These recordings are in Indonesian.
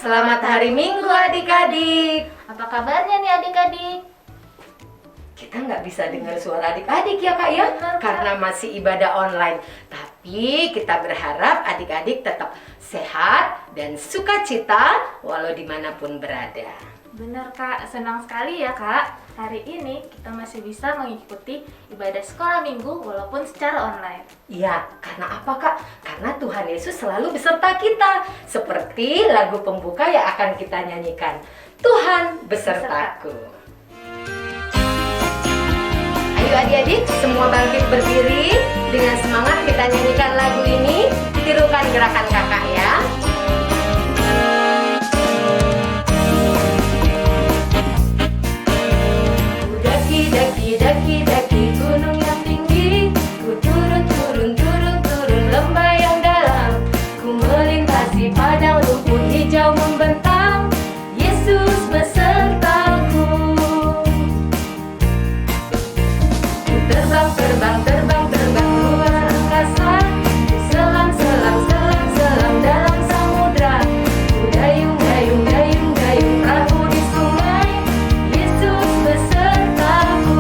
Selamat hari Minggu adik-adik. Apa kabarnya nih adik-adik? Kita nggak bisa dengar suara adik-adik ya Kak ya, karena masih ibadah online. Tapi kita berharap adik-adik tetap sehat dan sukacita walau dimanapun berada. Benar Kak, senang sekali ya Kak. Hari ini kita masih bisa mengikuti ibadah sekolah minggu walaupun secara online. Iya, karena apa Kak? Karena Tuhan Yesus selalu beserta kita. Seperti lagu pembuka yang akan kita nyanyikan. Tuhan besertaku. Ayo adik-adik, semua bangkit berdiri. Dengan semangat kita nyanyikan lagu ini. Tirukan gerakan kakak ya. Daki gunung yang tinggi, ku turun lembah yang dalam, ku melintasi padang rumput hijau membentang, Yesus besertaku. Ku terbang luar angkasa, ku selam dalam samudra, ku dayung perahu di sungai, Yesus besertaku.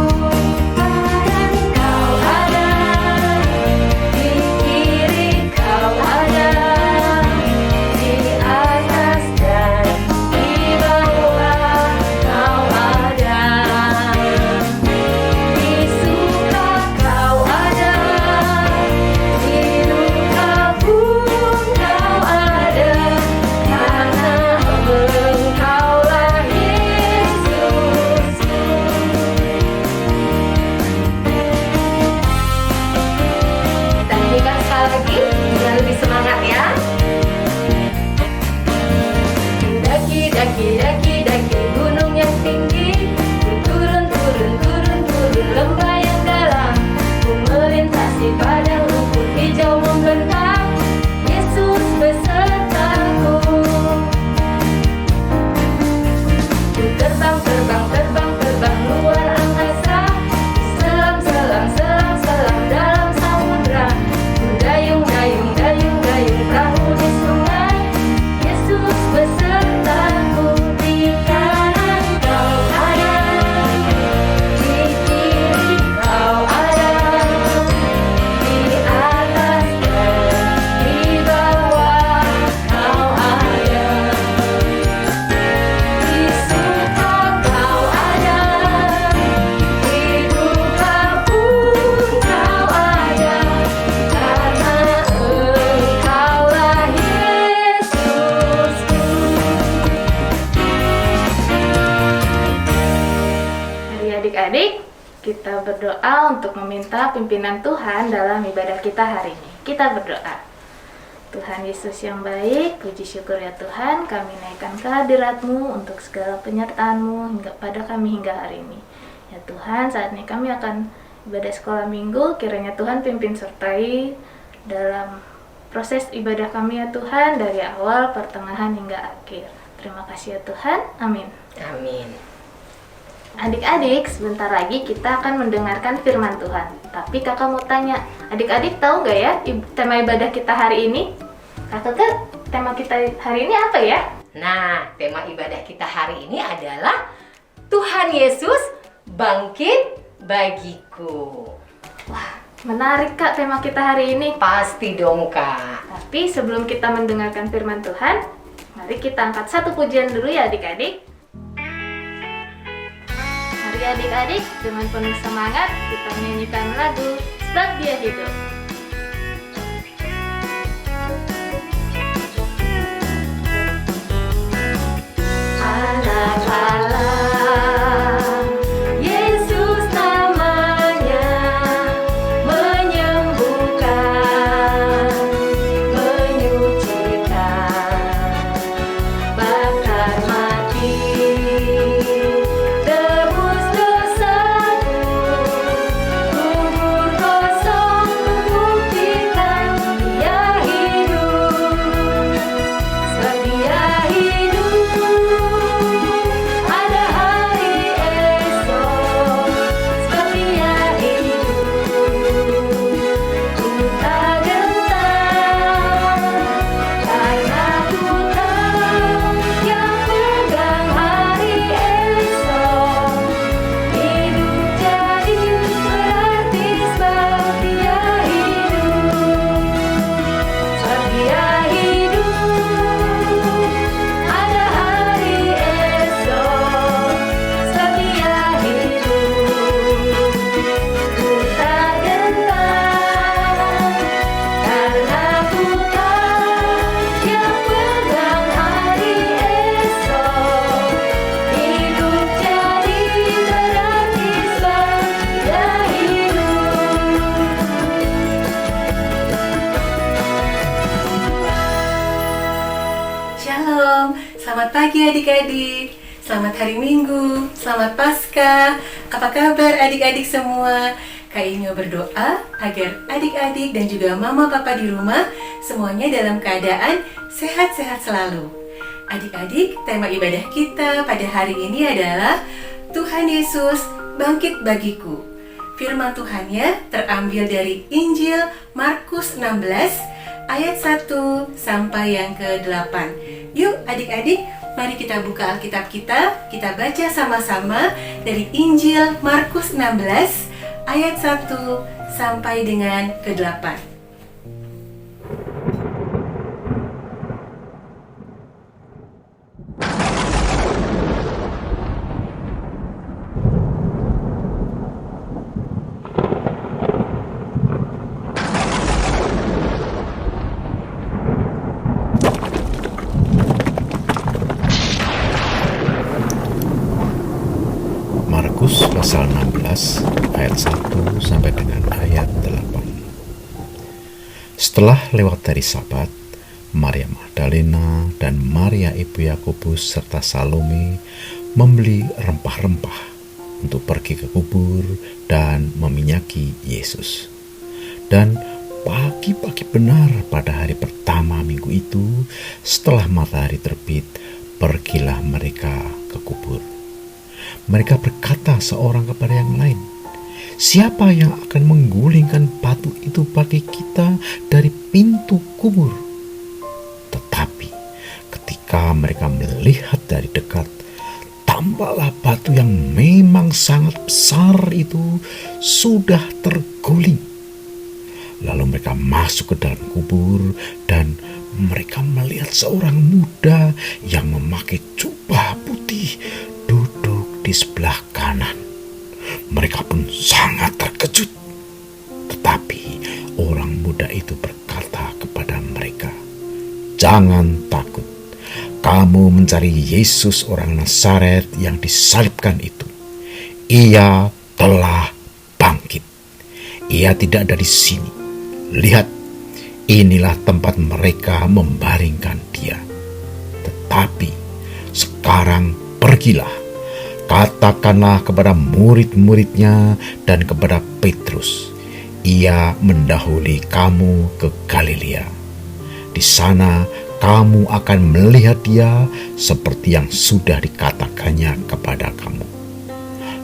Daki gunung yang tinggi, ku turun lembah yang dalam, ku melintasi padang rumput hijau membentang, Yesus besertaku. Ku terbang luar angkasa, selam dalam samudra, ku dayung perahu di sungai, Yesus besertaku. Di kanan kau ada, di kiri kau ada, di atas dan di bawah kau ada, di suka kau ada, di duka pun kau ada, karena Engkaulah Yesusku. Mari adik-adik, kita berdoa untuk meminta pimpinan Tuhan dalam ibadah kita hari ini. Kita berdoa. Tuhan Yesus yang baik, puji syukur ya Tuhan, kami naikkan kehadirat-Mu untuk segala penyertaan-Mu pada kami hingga hari ini. Ya Tuhan, saat ini kami akan ibadah sekolah minggu, kiranya Tuhan pimpin sertai dalam proses ibadah kami ya Tuhan, dari awal, pertengahan hingga akhir. Terima kasih ya Tuhan, amin. Amin. Adik-adik, sebentar lagi kita akan mendengarkan firman Tuhan. Tapi kakak mau tanya, adik-adik tahu gak ya tema ibadah kita hari ini? Kakak, tema kita hari ini apa ya? Nah, tema ibadah kita hari ini adalah Tuhan Yesus bangkit bagiku. Wah, menarik Kak tema kita hari ini. Pasti dong Kak. Tapi sebelum kita mendengarkan firman Tuhan, mari kita angkat satu pujian dulu ya adik-adik. Mari adik-adik, dengan penuh semangat kita menyanyikan lagu Sebab Dia Hidup. Anak Allah, Yesus namanya, menyembuhkan, menyucikan, bakar mati, tebus dosaku, kubur kosong Selamat pagi adik-adik, selamat hari Minggu, selamat Paskah. Apa kabar adik-adik semua? Kak Inyo berdoa agar adik-adik dan juga mama papa di rumah semuanya dalam keadaan sehat-sehat selalu. Adik-adik, tema ibadah kita pada hari ini adalah Tuhan Yesus bangkit bagiku. Firman Tuhannya terambil dari Injil Markus 16 ayat 1 sampai yang ke-8. Yuk adik-adik, mari kita buka Alkitab kita baca sama-sama dari Injil Markus 16 ayat 1 sampai dengan ke-8. Markus pasal 16 ayat 1 sampai dengan ayat 8. Setelah lewat dari Sabat, Maria Magdalena dan Maria ibu Yakobus serta Salome membeli rempah-rempah untuk pergi ke kubur dan meminyaki Yesus. Dan pagi-pagi benar pada hari pertama minggu itu, setelah matahari terbit, pergilah mereka ke kubur. Mereka berkata seorang kepada yang lain, "Siapa yang akan menggulingkan batu itu bagi kita dari pintu kubur?" Tetapi ketika mereka melihat dari dekat, tampaklah batu yang memang sangat besar itu sudah terguling. Lalu mereka masuk ke dalam kubur dan mereka melihat seorang muda yang memakai jubah putih duduk di sebelah kanan. Mereka pun sangat terkejut. Tetapi orang muda itu berkata kepada mereka, "Jangan takut. Kamu mencari Yesus orang Nazaret yang disalibkan itu. Ia telah bangkit. Ia tidak ada di sini. Lihat, inilah tempat mereka membaringkan dia. Tetapi sekarang pergilah. Katakanlah kepada murid-muridnya dan kepada Petrus, ia mendahului kamu ke Galilea. Di sana kamu akan melihat dia seperti yang sudah dikatakannya kepada kamu."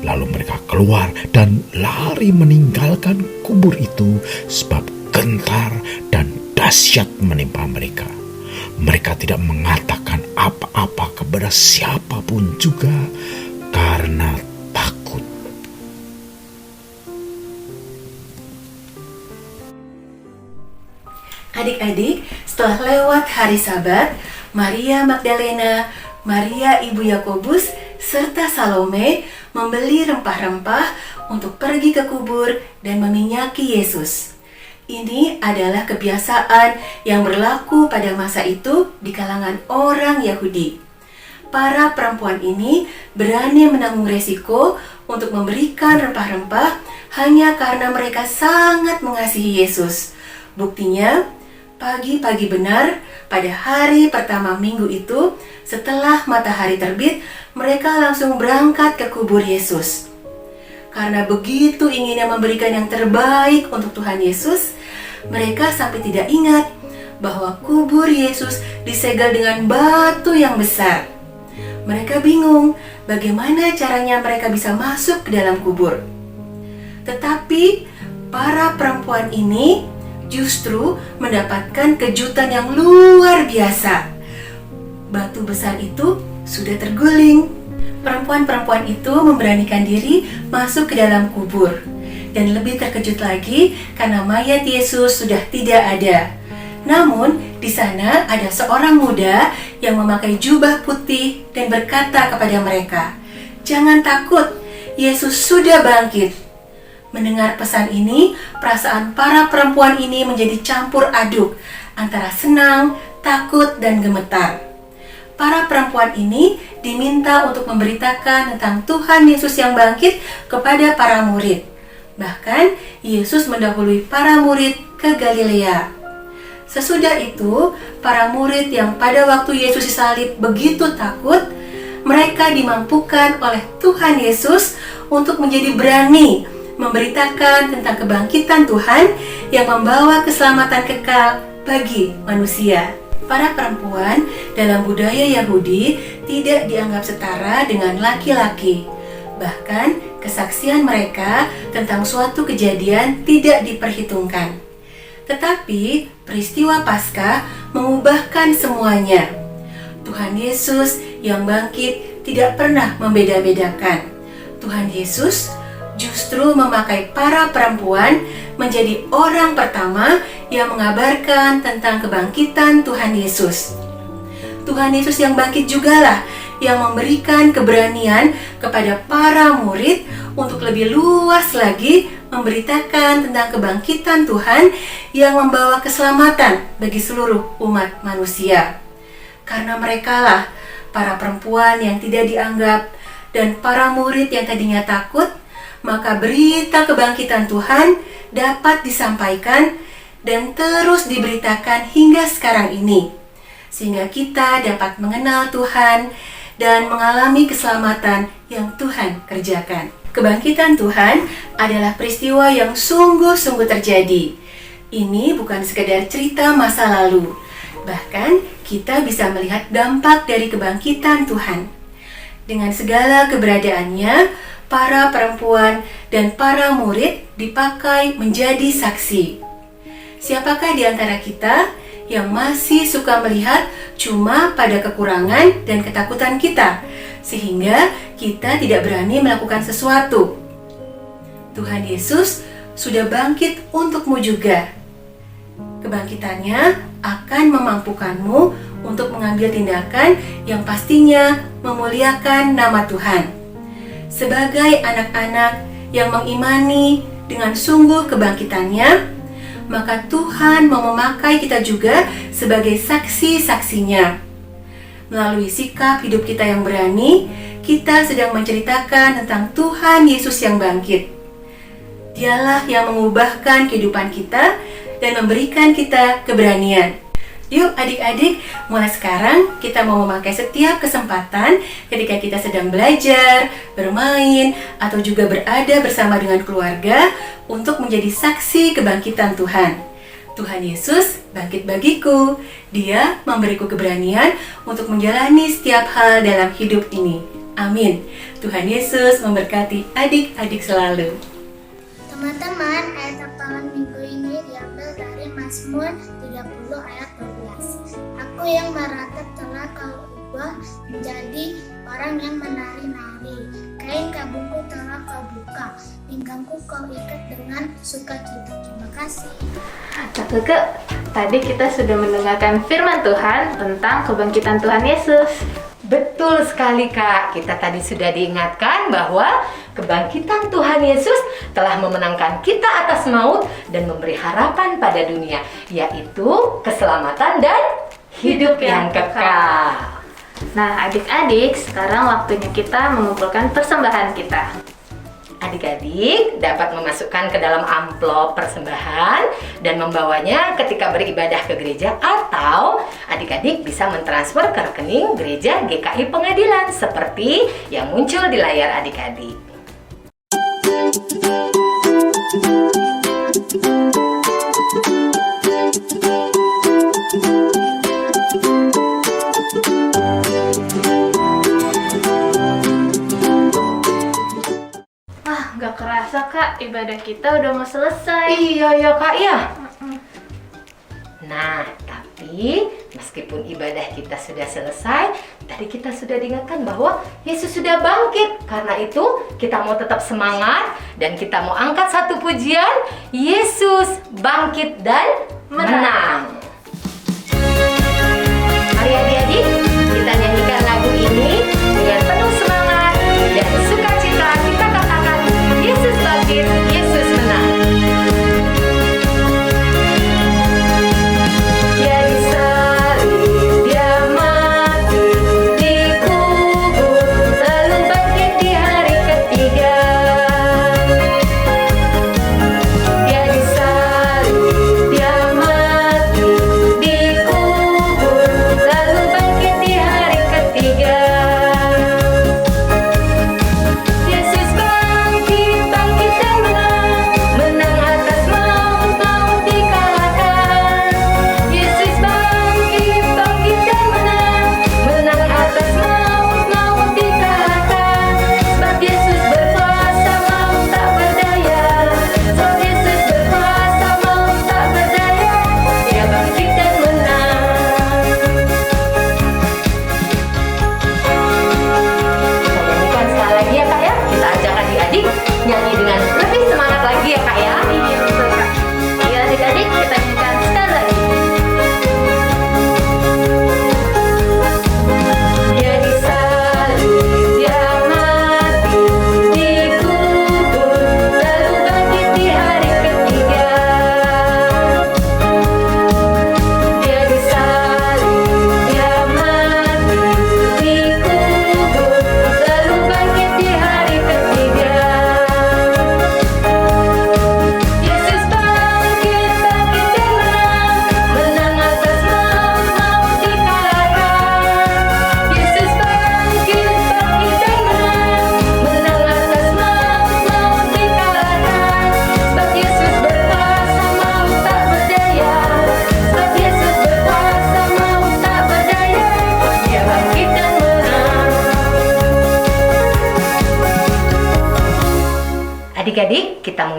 Lalu mereka keluar dan lari meninggalkan kubur itu sebab gentar dan dahsyat menimpa mereka. Mereka tidak mengatakan apa-apa kepada siapapun juga karena takut. Adik-adik, setelah lewat hari Sabat, Maria Magdalena, Maria ibu Yakobus, serta Salome membeli rempah-rempah untuk pergi ke kubur dan meminyaki Yesus. Ini adalah kebiasaan yang berlaku pada masa itu di kalangan orang Yahudi. Para perempuan ini berani menanggung resiko untuk memberikan rempah-rempah hanya karena mereka sangat mengasihi Yesus. Buktinya, pagi-pagi benar pada hari pertama minggu itu, setelah matahari terbit, mereka langsung berangkat ke kubur Yesus. Karena begitu inginnya memberikan yang terbaik untuk Tuhan Yesus, mereka sampai tidak ingat bahwa kubur Yesus disegel dengan batu yang besar. Mereka bingung bagaimana caranya mereka bisa masuk ke dalam kubur. Tetapi para perempuan ini justru mendapatkan kejutan yang luar biasa. Batu besar itu sudah terguling. Perempuan-perempuan itu memberanikan diri masuk ke dalam kubur. Dan lebih terkejut lagi karena mayat Yesus sudah tidak ada. Namun, di sana ada seorang muda yang memakai jubah putih dan berkata kepada mereka, "Jangan takut, Yesus sudah bangkit." Mendengar pesan ini, perasaan para perempuan ini menjadi campur aduk antara senang, takut, dan gemetar. Para perempuan ini diminta untuk memberitakan tentang Tuhan Yesus yang bangkit kepada para murid. Bahkan, Yesus mendahului para murid ke Galilea. Sesudah itu, para murid yang pada waktu Yesus disalib begitu takut, mereka dimampukan oleh Tuhan Yesus untuk menjadi berani memberitakan tentang kebangkitan Tuhan yang membawa keselamatan kekal bagi manusia. Para perempuan dalam budaya Yahudi tidak dianggap setara dengan laki-laki. Bahkan kesaksian mereka tentang suatu kejadian tidak diperhitungkan. Tetapi peristiwa Paskah mengubahkan semuanya. Tuhan Yesus yang bangkit tidak pernah membeda-bedakan. Tuhan Yesus justru memakai para perempuan menjadi orang pertama yang mengabarkan tentang kebangkitan Tuhan Yesus. Tuhan Yesus yang bangkit jugalah yang memberikan keberanian kepada para murid untuk lebih luas lagi memberitakan tentang kebangkitan Tuhan yang membawa keselamatan bagi seluruh umat manusia. Karena merekalah para perempuan yang tidak dianggap dan para murid yang tadinya takut, maka berita kebangkitan Tuhan dapat disampaikan dan terus diberitakan hingga sekarang ini, sehingga kita dapat mengenal Tuhan dan mengalami keselamatan yang Tuhan kerjakan. Kebangkitan Tuhan adalah peristiwa yang sungguh-sungguh terjadi. Ini bukan sekedar cerita masa lalu, bahkan kita bisa melihat dampak dari kebangkitan Tuhan. Dengan segala keberadaannya, para perempuan dan para murid dipakai menjadi saksi. Siapakah di antara kita yang masih suka melihat cuma pada kekurangan dan ketakutan kita, sehingga kita tidak berani melakukan sesuatu? Tuhan Yesus sudah bangkit untukmu juga. Kebangkitannya akan memampukanmu untuk mengambil tindakan yang pastinya memuliakan nama Tuhan. Sebagai anak-anak yang mengimani dengan sungguh kebangkitannya, maka Tuhan mau memakai kita juga sebagai saksi-saksinya. Melalui sikap hidup kita yang berani, kita sedang menceritakan tentang Tuhan Yesus yang bangkit. Dialah yang mengubahkan kehidupan kita dan memberikan kita keberanian. Yuk adik-adik, mulai sekarang kita mau memakai setiap kesempatan ketika kita sedang belajar, bermain, atau juga berada bersama dengan keluarga untuk menjadi saksi kebangkitan Tuhan. Tuhan Yesus bangkit bagiku. Dia memberiku keberanian untuk menjalani setiap hal dalam hidup ini. Amin. Tuhan Yesus memberkati adik-adik selalu. Teman-teman, ayat hafalan minggu ini diambil dari Mazmur 30 ayat 12. Aku yang meratap telah kau ubah menjadi orang yang menari-nari. Kain kabungku telah kau buka, pinggangku kau ikat dengan sukacita. Terima kasih. Kakak, tadi kita sudah mendengarkan firman Tuhan tentang kebangkitan Tuhan Yesus. Betul sekali Kak, kita tadi sudah diingatkan bahwa kebangkitan Tuhan Yesus telah memenangkan kita atas maut dan memberi harapan pada dunia, yaitu keselamatan dan hidup yang kekal. Nah, adik-adik, sekarang waktunya kita mengumpulkan persembahan kita. Adik-adik dapat memasukkan ke dalam amplop persembahan dan membawanya ketika beribadah ke gereja, atau adik-adik bisa mentransfer ke rekening gereja GKI Pengadilan seperti yang muncul di layar adik-adik. Gak kerasa Kak, ibadah kita udah mau selesai. Iya ya Kak ya. Nah, tapi meskipun ibadah kita sudah selesai, tadi kita sudah diingatkan bahwa Yesus sudah bangkit. Karena itu kita mau tetap semangat dan kita mau angkat satu pujian, Yesus bangkit dan menang. Mari adik-adik, kita nyanyikan lagu ini dengan penuh semangat dan sukacita. Kita katakan, Yesus bangkit, Yesus menang. Dia disalib, dia mati, dikubur, lalu bangkit di hari ketiga. Dia disalib, dia mati,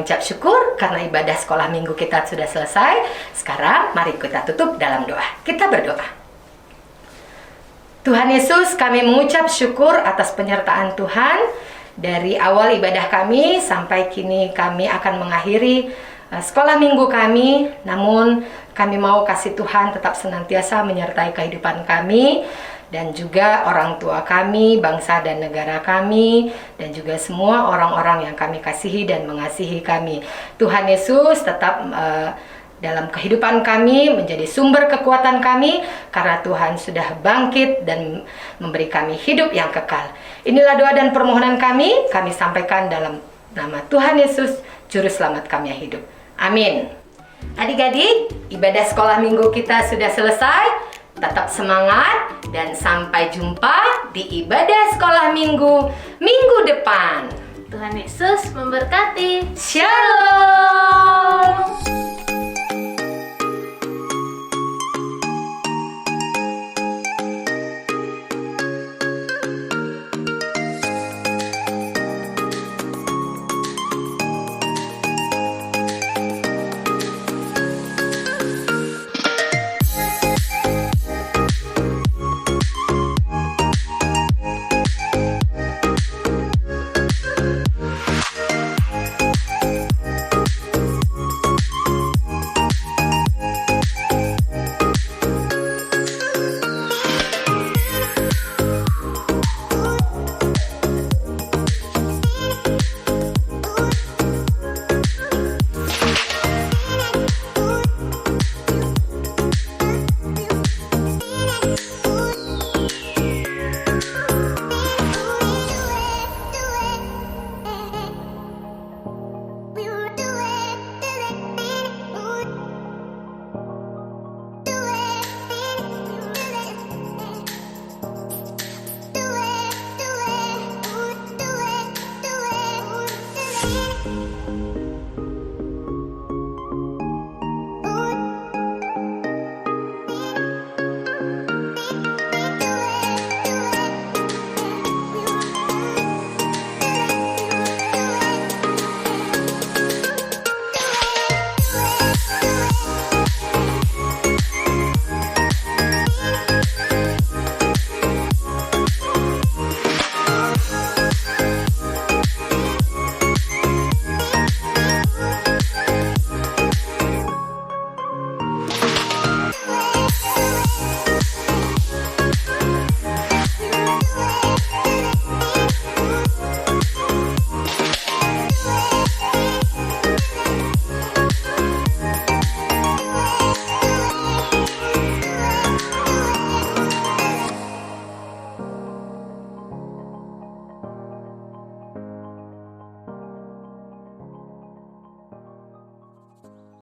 mengucap syukur karena ibadah sekolah minggu kita sudah selesai. Sekarang mari kita tutup dalam doa. Kita berdoa. Tuhan Yesus, kami mengucap syukur atas penyertaan Tuhan. Dari awal ibadah kami sampai kini kami akan mengakhiri sekolah minggu kami. Namun kami mau kasih Tuhan tetap senantiasa menyertai kehidupan kami. Dan juga orang tua kami, bangsa dan negara kami, dan juga semua orang-orang yang kami kasihi dan mengasihi kami. Tuhan Yesus tetap dalam kehidupan kami menjadi sumber kekuatan kami, karena Tuhan sudah bangkit dan memberi kami hidup yang kekal. Inilah doa dan permohonan kami sampaikan dalam nama Tuhan Yesus, Juru Selamat kami yang hidup. Amin. Adik-adik, ibadah sekolah minggu kita sudah selesai. Tetap semangat dan sampai jumpa di ibadah sekolah minggu depan. Tuhan Yesus memberkati. Shalom.